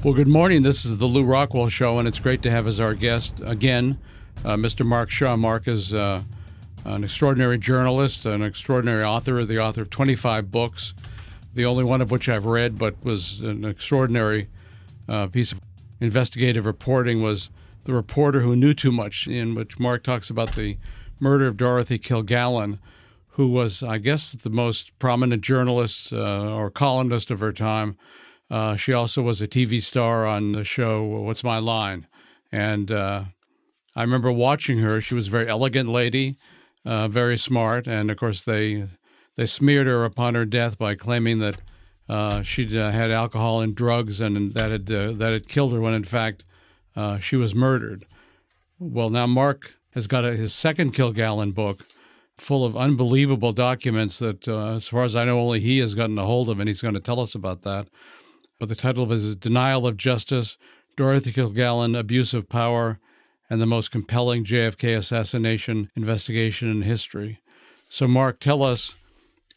Well, good morning. This is the Lew Rockwell Show, and it's great to have as our guest again, Mr. Mark Shaw. Mark is an extraordinary journalist, an extraordinary author, the author of 25 books, the only one of which I've read, but was an extraordinary piece of investigative reporting was The Reporter Who Knew Too Much, in which Mark talks about the murder of Dorothy Kilgallen, who was, I guess, the most prominent journalist or columnist of her time. She also was a TV star on the show What's My Line? And I remember watching her. She was a very elegant lady, very smart. And, of course, they smeared her upon her death by claiming that she'd had alcohol and drugs and that had killed her when, in fact, she was murdered. Well, now Mark has got his second Kilgallen book full of unbelievable documents that, as far as I know, only he has gotten a hold of, and he's going to tell us about that. But the title of it is Denial of Justice, Dorothy Kilgallen, Abuse of Power, and the Most Compelling JFK Assassination Investigation in History. So, Mark, tell us,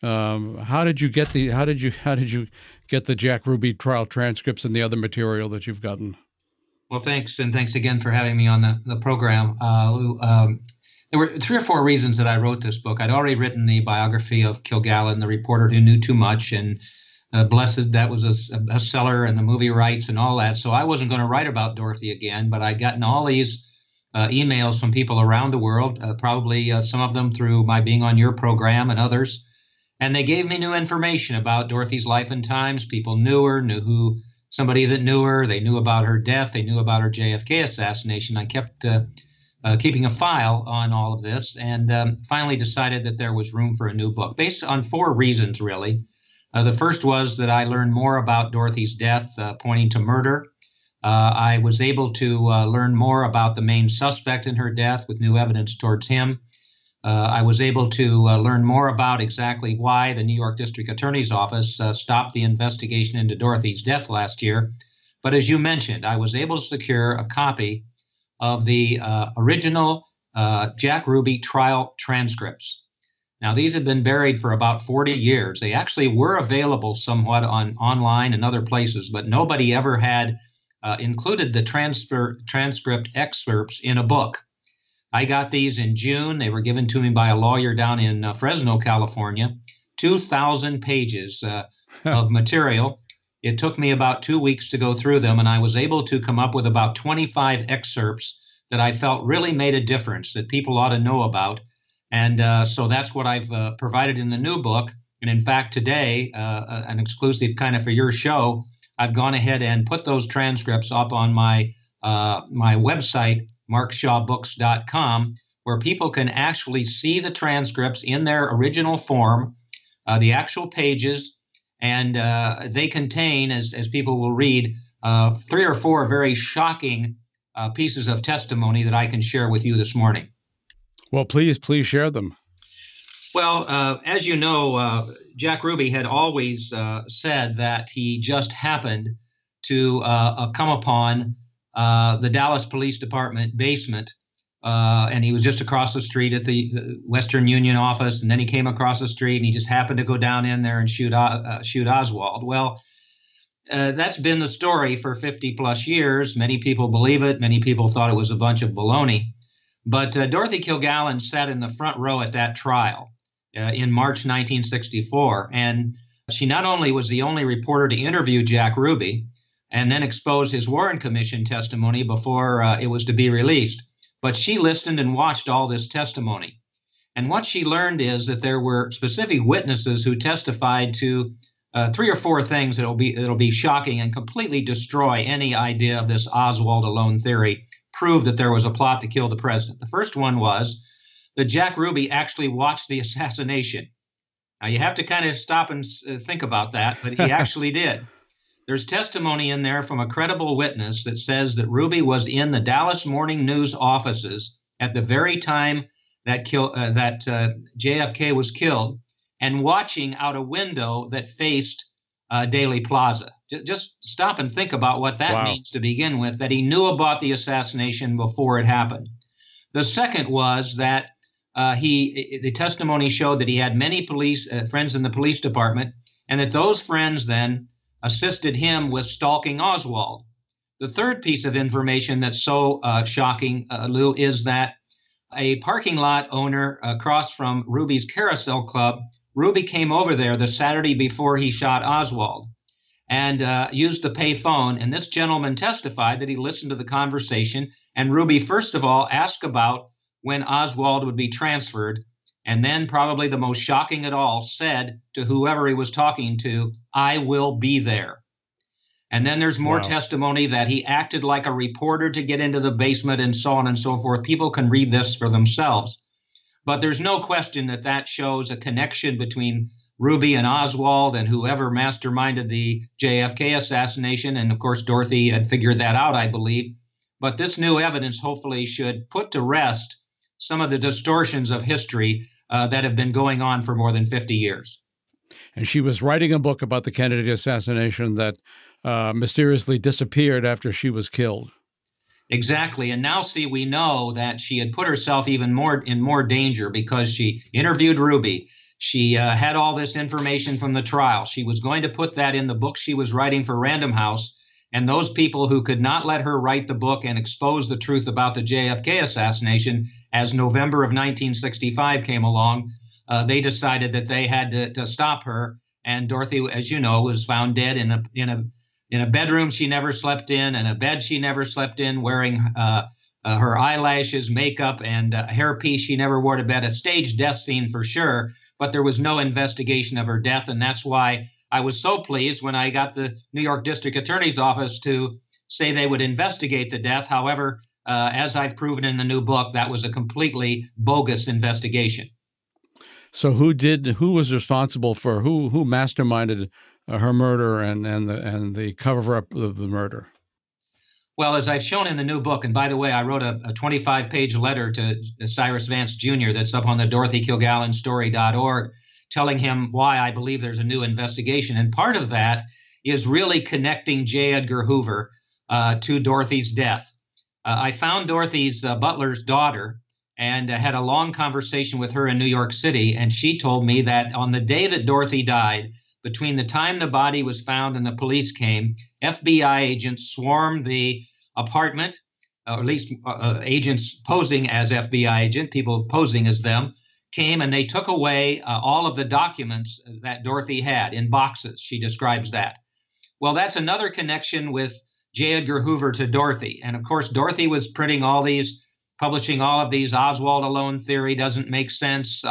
how did you get the Jack Ruby trial transcripts and the other material that you've gotten? Well, thanks, and thanks again for having me on the program. Lou, there were 3 or 4 reasons that I wrote this book. I'd already written the biography of Kilgallen, the reporter who knew too much, and blessed that was a bestseller and the movie rights and all that. So I wasn't going to write about Dorothy again, but I'd gotten all these emails from people around the world, probably some of them through my being on your program and others. And they gave me new information about Dorothy's life and times. People knew her, knew somebody that knew her. They knew about her death. They knew about her JFK assassination. I kept keeping a file on all of this and finally decided that there was room for a new book based on 4 reasons, really. The first was that I learned more about Dorothy's death, pointing to murder. I was able to learn more about the main suspect in her death with new evidence towards him. I was able to learn more about exactly why the New York District Attorney's Office stopped the investigation into Dorothy's death last year. But as you mentioned, I was able to secure a copy of the original Jack Ruby trial transcripts. Now, these have been buried for about 40 years. They actually were available somewhat online and other places, but nobody ever had included the transcript excerpts in a book. I got these in June. They were given to me by a lawyer down in Fresno, California. 2,000 pages of material. It took me about 2 weeks to go through them, and I was able to come up with about 25 excerpts that I felt really made a difference, that people ought to know about. And so that's what I've provided in the new book. And in fact, today, an exclusive kind of for your show, I've gone ahead and put those transcripts up on my website, markshawbooks.com, where people can actually see the transcripts in their original form, the actual pages, and they contain, as people will read, 3 or 4 very shocking pieces of testimony that I can share with you this morning. Well, please share them. Well, as you know, Jack Ruby had always said that he just happened to come upon the Dallas Police Department basement, and he was just across the street at the Western Union office, and then he came across the street, and he just happened to go down in there and shoot Oswald. Well, that's been the story for 50-plus years. Many people believe it. Many people thought it was a bunch of baloney. But Dorothy Kilgallen sat in the front row at that trial in March 1964, and she not only was the only reporter to interview Jack Ruby and then expose his Warren Commission testimony before it was to be released, but she listened and watched all this testimony. And what she learned is that there were specific witnesses who testified to 3 or 4 things that'll be shocking and completely destroy any idea of this Oswald alone theory, prove that there was a plot to kill the president. The first one was that Jack Ruby actually watched the assassination. Now, you have to kind of stop and think about that, but he actually did. There's testimony in there from a credible witness that says that Ruby was in the Dallas Morning News offices at the very time that JFK was killed and watching out a window that faced Daley Plaza. Just stop and think about what that means to begin with, that he knew about the assassination before it happened. The second was that the testimony showed that he had many police friends in the police department, and that those friends then assisted him with stalking Oswald. The third piece of information that's so shocking, Lou, is that a parking lot owner across from Ruby's Carousel Club, Ruby came over there the Saturday before he shot Oswald and used the pay phone. And this gentleman testified that he listened to the conversation. And Ruby, first of all, asked about when Oswald would be transferred. And then, probably the most shocking of all, said to whoever he was talking to, "I will be there." And then there's more testimony that he acted like a reporter to get into the basement and so on and so forth. People can read this for themselves. But there's no question that that shows a connection between Ruby and Oswald and whoever masterminded the JFK assassination. And of course, Dorothy had figured that out, I believe. But this new evidence hopefully should put to rest some of the distortions of history that have been going on for more than 50 years. And she was writing a book about the Kennedy assassination that mysteriously disappeared after she was killed. Exactly. And now, see, we know that she had put herself even more in more danger because she interviewed Ruby. She had all this information from the trial. She was going to put that in the book she was writing for Random House. And those people who could not let her write the book and expose the truth about the JFK assassination, as November of 1965 came along, they decided that they had to stop her. And Dorothy, as you know, was found dead in a bedroom she never slept in, and a bed she never slept in, wearing her eyelashes, makeup, and a hairpiece she never wore to bed. A staged death scene for sure, but there was no investigation of her death, and that's why I was so pleased when I got the New York District Attorney's Office to say they would investigate the death. However, as I've proven in the new book, that was a completely bogus investigation. So who was responsible for who masterminded her murder and the cover-up of the murder? Well, as I've shown in the new book, and by the way, I wrote a 25-page letter to Cyrus Vance Jr. that's up on the DorothyKilgallenStory.org, telling him why I believe there's a new investigation. And part of that is really connecting J. Edgar Hoover to Dorothy's death. I found Dorothy's butler's daughter and had a long conversation with her in New York City, and she told me that on the day that Dorothy died, between the time the body was found and the police came, FBI agents swarmed the apartment, or at least agents posing as FBI agent, people posing as them, came and they took away all of the documents that Dorothy had in boxes. She describes that. Well, that's another connection with J. Edgar Hoover to Dorothy. And of course, Dorothy was publishing all of these Oswald alone theory doesn't make sense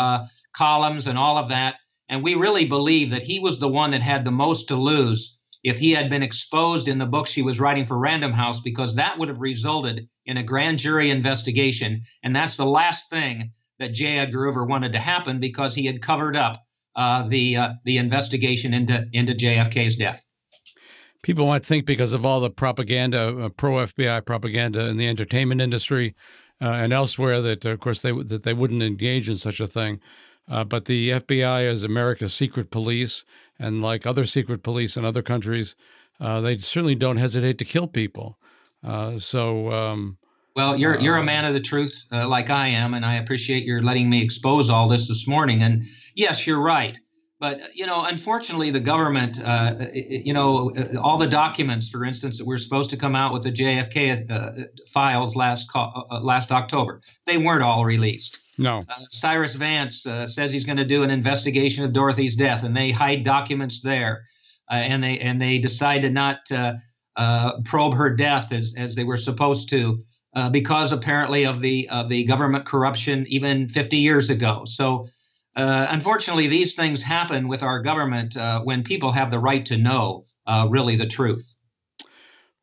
columns and all of that. And we really believe that he was the one that had the most to lose if he had been exposed in the book she was writing for Random House, because that would have resulted in a grand jury investigation. And that's the last thing that J. Edgar Hoover wanted to happen, because he had covered up the investigation into JFK's death. People might think, because of all the propaganda, pro-FBI propaganda in the entertainment industry and elsewhere, that of course they wouldn't engage in such a thing. But the FBI is America's secret police, and like other secret police in other countries, they certainly don't hesitate to kill people. Well, you're a man of the truth, like I am, and I appreciate your letting me expose all this morning. And yes, you're right. But, unfortunately, the government, all the documents, for instance, that were supposed to come out with the JFK files last October, they weren't all released. No. Cyrus Vance says he's going to do an investigation of Dorothy's death, and they hide documents there, and they decide to not probe her death as they were supposed to, because apparently of the government corruption even 50 years ago. So, unfortunately, these things happen with our government when people have the right to know really the truth.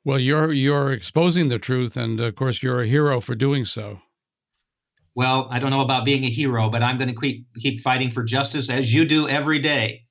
Well, you're exposing the truth, and of course, you're a hero for doing so. Well, I don't know about being a hero, but I'm going to keep fighting for justice, as you do every day,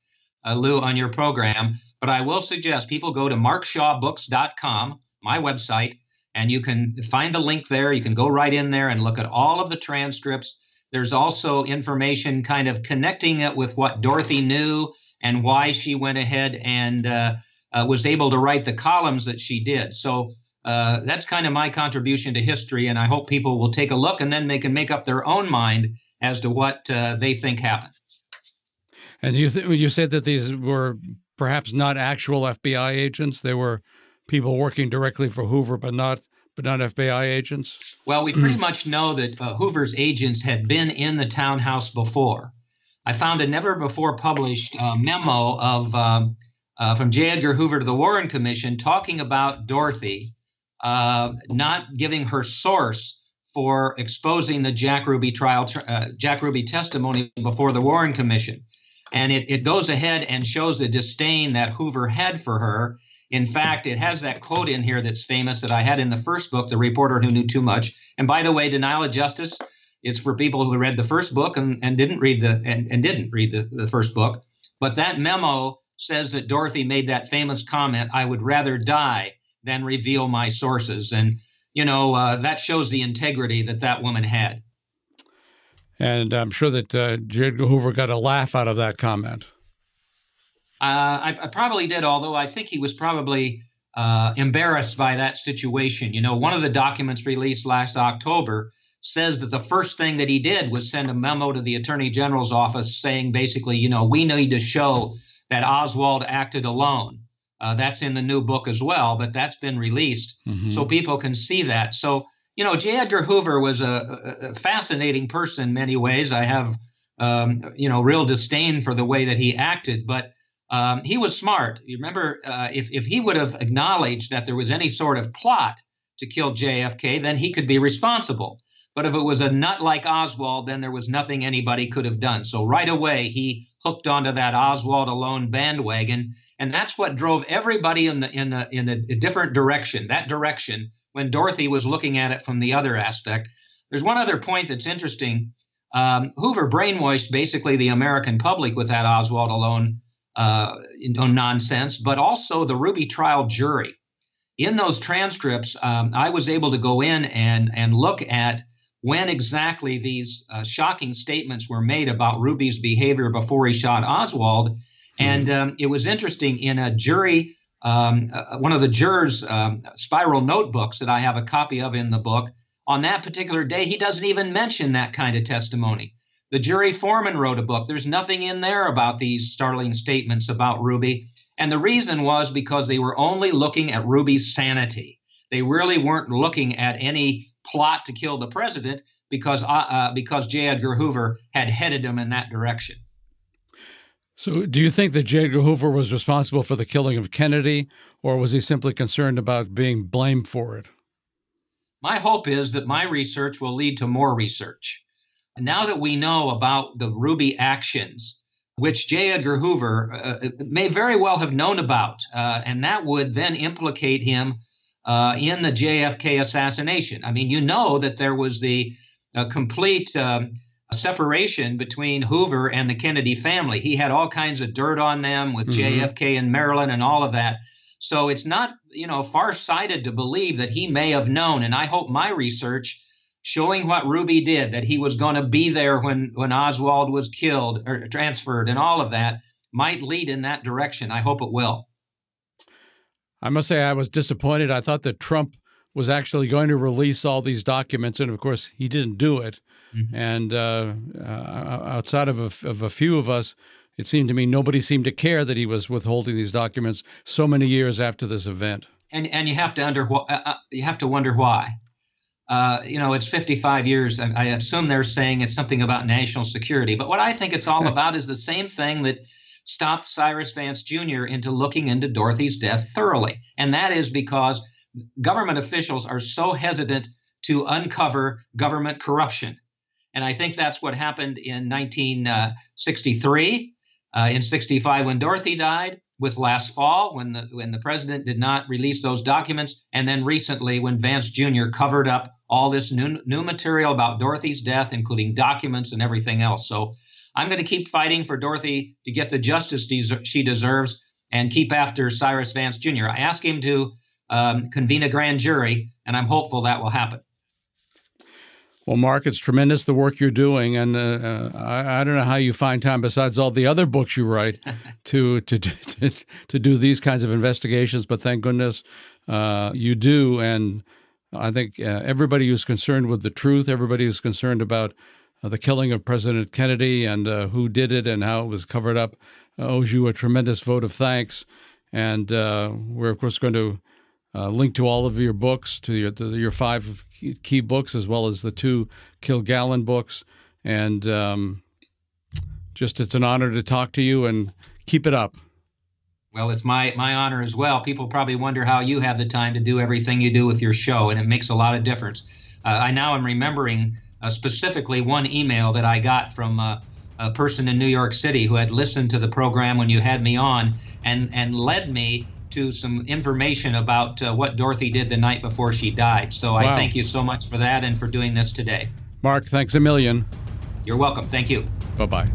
Lew, on your program. But I will suggest people go to markshawbooks.com, my website, and you can find the link there. You can go right in there and look at all of the transcripts. There's also information kind of connecting it with what Dorothy knew and why she went ahead and was able to write the columns that she did. So that's kind of my contribution to history, and I hope people will take a look, and then they can make up their own mind as to what they think happened. And you said that these were perhaps not actual FBI agents; they were people working directly for Hoover, but not FBI agents? Well, we pretty much know that Hoover's agents had been in the townhouse before. I found a never before published memo of from J. Edgar Hoover to the Warren Commission talking about Dorothy not giving her source for exposing the Jack Ruby Jack Ruby testimony before the Warren Commission. And it goes ahead and shows the disdain that Hoover had for her. In fact, it has that quote in here that's famous that I had in the first book, The Reporter Who Knew Too Much. And by the way, denial of justice is for people who read the first book and didn't read the first book. But that memo says that Dorothy made that famous comment, "I would rather die than reveal my sources." And, that shows the integrity that woman had. And I'm sure that J. Edgar Hoover got a laugh out of that comment. I probably did, although I think he was probably embarrassed by that situation. One of the documents released last October says that the first thing that he did was send a memo to the Attorney General's office saying basically, we need to show that Oswald acted alone. That's in the new book as well, but that's been released so people can see that. So, J. Edgar Hoover was a fascinating person in many ways. I have, real disdain for the way that he acted, but he was smart. You remember, if he would have acknowledged that there was any sort of plot to kill JFK, then he could be responsible. But if it was a nut like Oswald, then there was nothing anybody could have done. So right away, he hooked onto that Oswald alone bandwagon, and that's what drove everybody in a different direction. That direction, when Dorothy was looking at it from the other aspect. There's one other point that's interesting. Hoover brainwashed basically the American public with that Oswald alone nonsense, but also the Ruby trial jury. In those transcripts, I was able to go in and look at when exactly these shocking statements were made about Ruby's behavior before he shot Oswald. And it was interesting, in a jury, one of the jurors' spiral notebooks that I have a copy of in the book, on that particular day, he doesn't even mention that kind of testimony. The jury foreman wrote a book. There's nothing in there about these startling statements about Ruby. And the reason was because they were only looking at Ruby's sanity. They really weren't looking at any plot to kill the president because J. Edgar Hoover had headed them in that direction. So do you think that J. Edgar Hoover was responsible for the killing of Kennedy, or was he simply concerned about being blamed for it? My hope is that my research will lead to more research. Now that we know about the Ruby actions, which J. Edgar Hoover may very well have known about, and that would then implicate him in the JFK assassination. I mean, that there was the complete separation between Hoover and the Kennedy family. He had all kinds of dirt on them with JFK in Maryland and all of that. So it's not, far-sighted to believe that he may have known. And I hope my research showing what Ruby did, that he was going to be there when Oswald was killed or transferred and all of that, might lead in that direction. I hope it will. I must say I was disappointed. I thought that Trump was actually going to release all these documents, and of course he didn't do it. And outside of a few of us, it seemed to me nobody seemed to care that he was withholding these documents so many years after this event. And you have to wonder why. It's 55 years. I assume they're saying it's something about national security. But what I think it's all about is the same thing that stopped Cyrus Vance Jr. into looking into Dorothy's death thoroughly. And that is because government officials are so hesitant to uncover government corruption. And I think that's what happened in 1963, in 65 when Dorothy died, with last fall when the president did not release those documents, and then recently when Vance Jr. covered up all this new material about Dorothy's death, including documents and everything else. So I'm going to keep fighting for Dorothy to get the justice she deserves and keep after Cyrus Vance Jr. I asked him to convene a grand jury, and I'm hopeful that will happen. Well, Mark, it's tremendous the work you're doing, and I don't know how you find time, besides all the other books you write, to do these kinds of investigations. But thank goodness you do, and I think everybody who's concerned with the truth, everybody who's concerned about the killing of President Kennedy and who did it and how it was covered up, owes you a tremendous vote of thanks. And we're, of course, going to link to all of your books, to your 5 key books, as well as the 2 Kilgallen books. And it's an honor to talk to you, and keep it up. Well, it's my honor as well. People probably wonder how you have the time to do everything you do with your show, and it makes a lot of difference. I now am remembering specifically one email that I got from a person in New York City who had listened to the program when you had me on, and led me to some information about what Dorothy did the night before she died. So I thank you so much for that and for doing this today. Mark, thanks a million. You're welcome. Thank you. Bye-bye.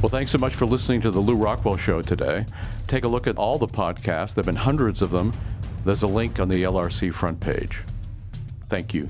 Well, thanks so much for listening to the Lew Rockwell Show today. Take a look at all the podcasts. There have been hundreds of them. There's a link on the LRC front page. Thank you.